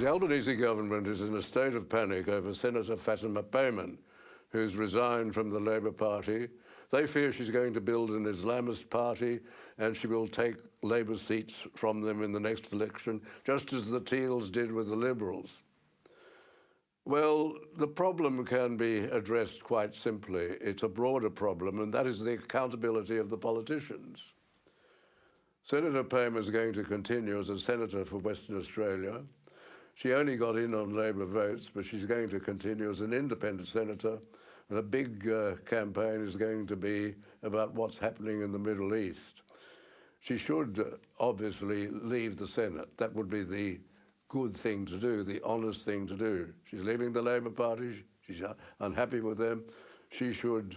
The Albanese government is in a state of panic over Senator Payman, who's resigned from the Labour Party. They fear she's going to build an Islamist party and she will take Labour seats from them in the next election, just as the Teals did with the Liberals. Well, the problem can be addressed quite simply. It's a broader problem, and that is the accountability of the politicians. Senator Payman is going to continue as a senator for Western Australia. She only got in on Labour votes, but she's going to continue as an independent senator, and a big campaign is going to be about what's happening in the Middle East. She should obviously leave the Senate. That would be the good thing to do, the honest thing to do. She's leaving the Labour Party. She's unhappy with them. She should,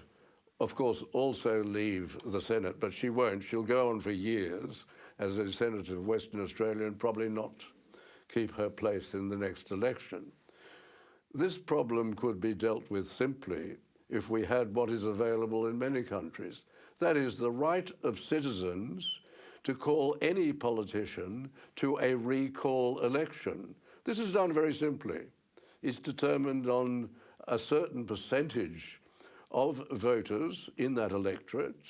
of course, also leave the Senate, but she won't. She'll go on for years as a senator of Western Australia and probably not keep her place in the next election. This problem could be dealt with simply if we had what is available in many countries. That is, the right of citizens to call any politician to a recall election. This is done very simply. It's determined on a certain percentage of voters in that electorate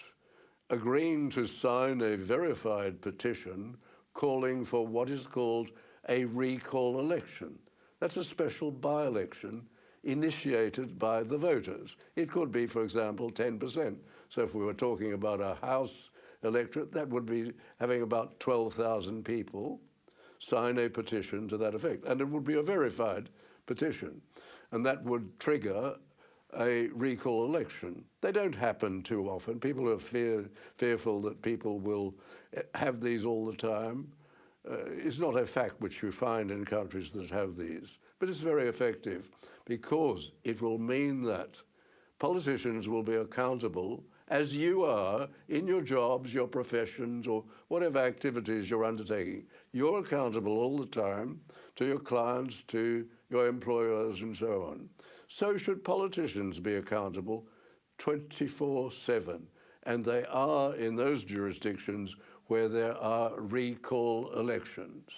agreeing to sign a verified petition calling for what is called a recall election. That's a special by-election initiated by the voters. It could be, for example, 10%. So if we were talking about a House electorate, that would be having about 12,000 people sign a petition to that effect. And it would be a verified petition. And that would trigger a recall election. They don't happen too often. People are fearful that people will have these all the time. It's not a fact which you find in countries that have these, but it's very effective because it will mean that politicians will be accountable as you are in your jobs, your professions, or whatever activities you're undertaking. You're accountable all the time to your clients, to your employers, and so on. So should politicians be accountable 24/7, and they are in those jurisdictions where there are recall elections.